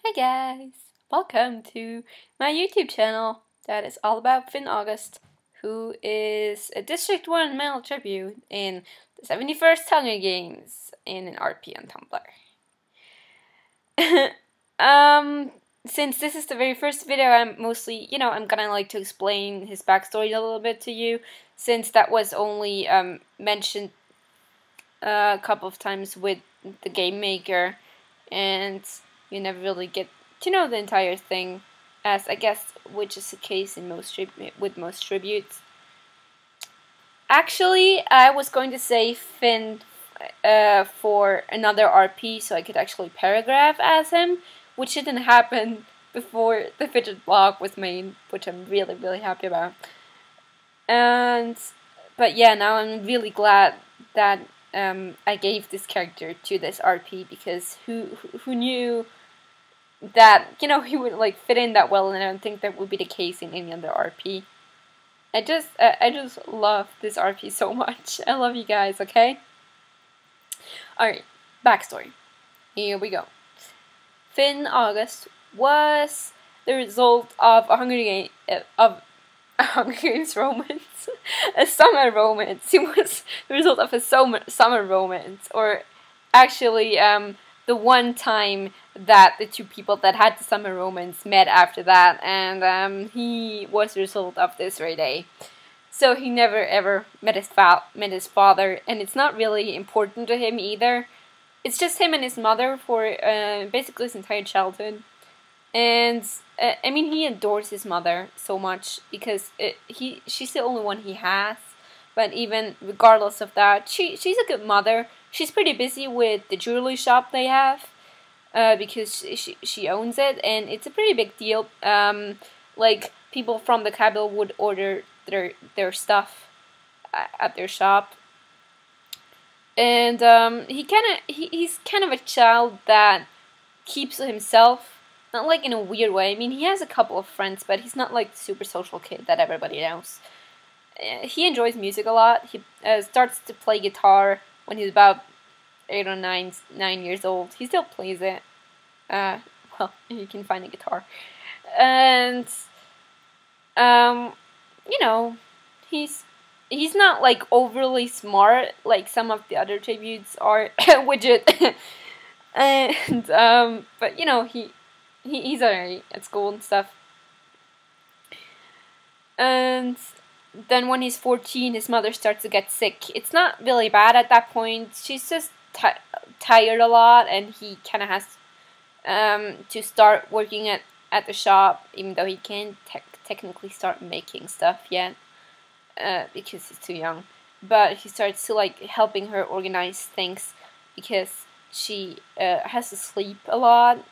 Hey guys! Welcome to my YouTube channel that is all about Finn August, who is a District 1 male tribute in the 71st Hunger Games in an RP on Tumblr. Since this is the very first video, I'm mostly, I'm gonna like to explain his backstory a little bit to you, since that was only mentioned a couple of times with the game maker, and you never really get to know the entire thing, as I guess which is the case in most tributes. Actually, I was going to say Finn for another RP, so I could actually paragraph as him, which didn't happen before the fidget blog was made, which I'm really happy about. But yeah, now I'm really glad that I gave this character to this RP, because who knew that he would like fit in that well, and I don't think that would be the case in any other RP. I just love this RP so much. I love you guys. Okay. All right. Backstory. Here we go. Finn August was the result of a Hunger Games romance, a summer romance. He was the result of a summer romance, or actually, the one time that the two people that had the summer romance met after that, and he was the result of this very day. So he never ever met his father, and it's not really important to him either. It's just him and his mother for basically his entire childhood. And I mean, he adores his mother so much, because she's the only one he has. But even regardless of that, she's a good mother. She's pretty busy with the jewelry shop they have, because she owns it, and it's a pretty big deal. Like, people from the capital would order their stuff at their shop. And he's kind of a child that keeps to himself. Not like in a weird way. I mean, he has a couple of friends, but he's not like the super social kid that everybody knows. He enjoys music a lot. He starts to play guitar when he's about 8 or 9 years old. He still plays it. Well, you can find a guitar. And, he's not like overly smart like some of the other tributes are. Widget. And, but he's alright at school and stuff. And then when he's 14, his mother starts to get sick. It's not really bad at that point. She's just tired a lot, and he kind of has to start working at the shop, even though he can't technically start making stuff yet, because he's too young. But he starts to like helping her organize things, because she has to sleep a lot,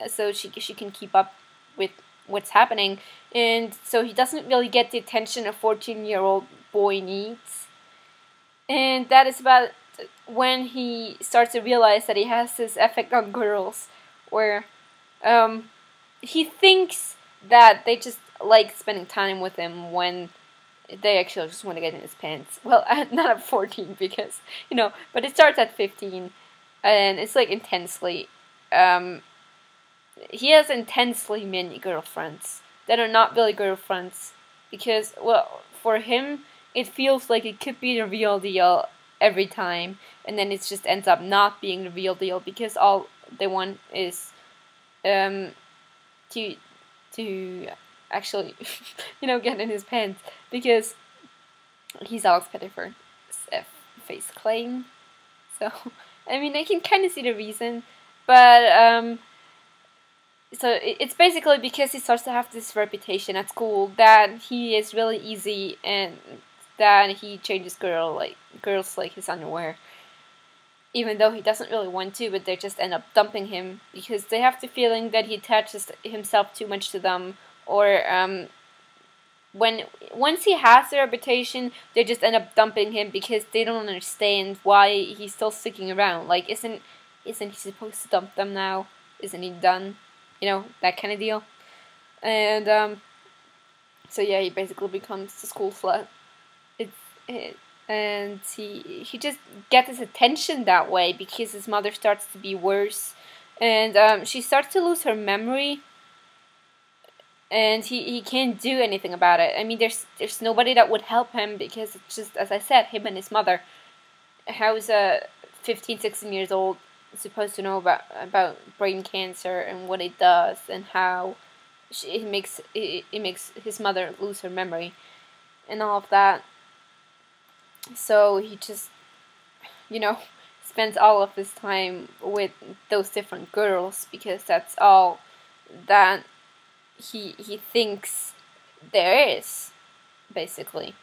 so she can keep up with what's happening, and so he doesn't really get the attention a 14-year-old boy needs. And that is about when he starts to realize that he has this effect on girls, where he thinks that they just like spending time with him when they actually just want to get in his pants. Well, not at 14, because but it starts at 15, and it's like intensely. He has intensely many girlfriends that are not really girlfriends, because, well, for him, it feels like it could be the real deal every time, and then it just ends up not being the real deal, because all they want is to actually get in his pants, because he's Alex Pettyford's face claim. So I mean, I can kind of see the reason, but so it's basically because he starts to have this reputation at school that he is really easy, and that he changes girls like his underwear, even though he doesn't really want to, but they just end up dumping him because they have the feeling that he attaches himself too much to them, or once he has the reputation, they just end up dumping him because they don't understand why he's still sticking around. Like, isn't he supposed to dump them now? Isn't he done? That kind of deal. And so yeah, he basically becomes the school slut. And he just gets his attention that way, because his mother starts to be worse, and she starts to lose her memory, and he can't do anything about it. I mean, there's nobody that would help him, because it's just, as I said, him and his mother. How is a 15, 16 years old supposed to know about brain cancer and what it does, and how it makes his mother lose her memory and all of that? So he just, spends all of his time with those different girls, because that's all that he thinks there is, basically.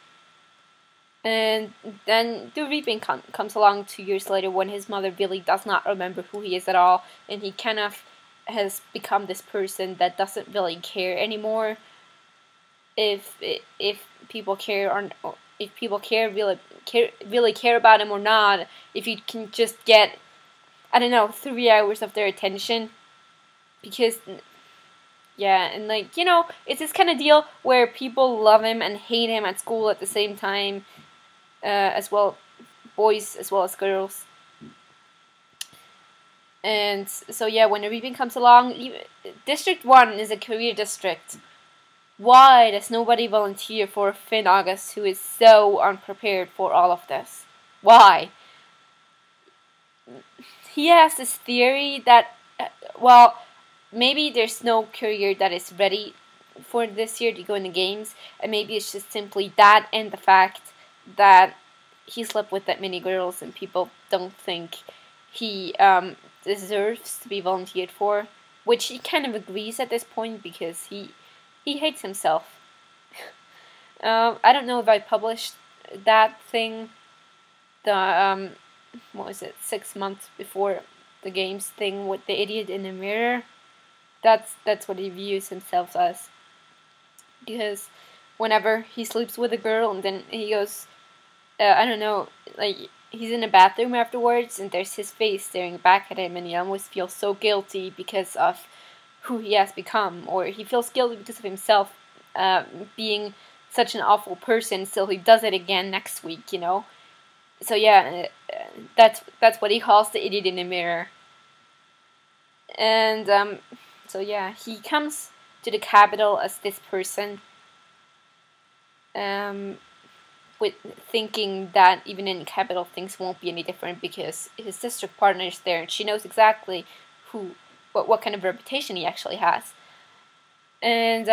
And then the reaping comes along 2 years later, when his mother really does not remember who he is at all, and he kind of has become this person that doesn't really care anymore if people care, or if people really care about him or not. If you can just get, I don't know, 3 hours of their attention, because yeah, and it's this kind of deal where people love him and hate him at school at the same time, as well, boys as well as girls. And so yeah, when the reaping comes along, District 1 is a career district. Why does nobody volunteer for Finn August, who is so unprepared for all of this? Why? He has this theory that, well, maybe there's no career that is ready for this year to go in the games, and maybe it's just simply that, and the fact that he slept with that many girls and people don't think he deserves to be volunteered for, which he kind of agrees at this point, because he hates himself. I don't know if I published that thing, the what was it, 6 months before the games thing with the idiot in the mirror. That's what he views himself as, because whenever he sleeps with a girl and then he goes, I don't know, like, he's in a bathroom afterwards and there's his face staring back at him, and he almost feels so guilty because of who he has become, or he feels guilty because of himself being such an awful person, so he does it again next week, So yeah, that's what he calls the idiot in the mirror. And so yeah, he comes to the capital as this person, with thinking that even in the capital things won't be any different, because his district partner is there and she knows exactly what kind of reputation he actually has. And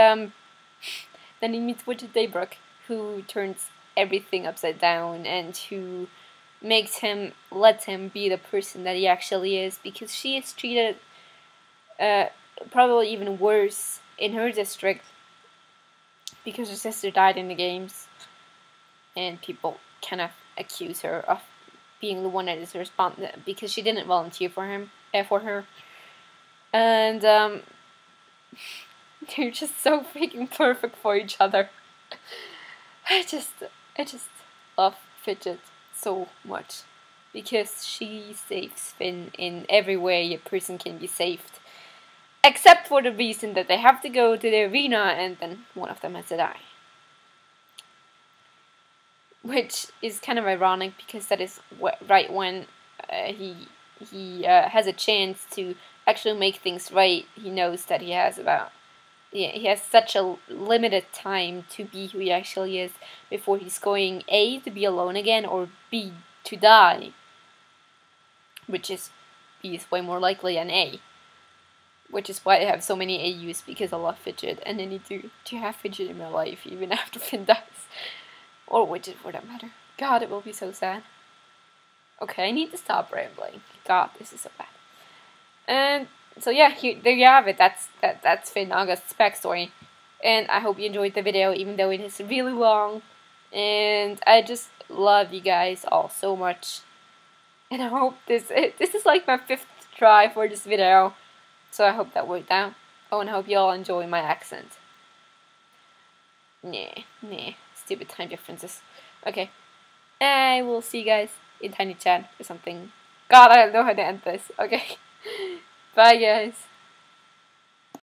then he meets Witch Daybrook, who turns everything upside down and who lets him be the person that he actually is, because she is treated probably even worse in her district, because her sister died in the games, and people kind of accuse her of being the one that is responsible because she didn't volunteer for her. And they're just so freaking perfect for each other. I just love Fidget so much, because she saves Finn in every way a person can be saved, except for the reason that they have to go to the arena and then one of them has to die. Which is kind of ironic, because that is right when he has a chance to actually make things right. He knows that he has such a limited time to be who he actually is before he's going A, to be alone again, or B, to die. Which is, B is way more likely than A. Which is why I have so many AUs, because I love Fidget, and I need to have Fidget in my life even after Finn dies. Or Widget, for that matter. God, it will be so sad. Okay, I need to stop rambling. God, this is so bad. And so yeah, there you have it. That's Finn August's backstory. And I hope you enjoyed the video, even though it is really long. And I just love you guys all so much. And I hope this is like my 5th try for this video. So I hope that worked out. Oh, and I hope you all enjoy my accent. Nah. Stupid time differences. Okay. I will see you guys in Tiny Chat or something. God, I don't know how to end this. Okay. Bye, guys.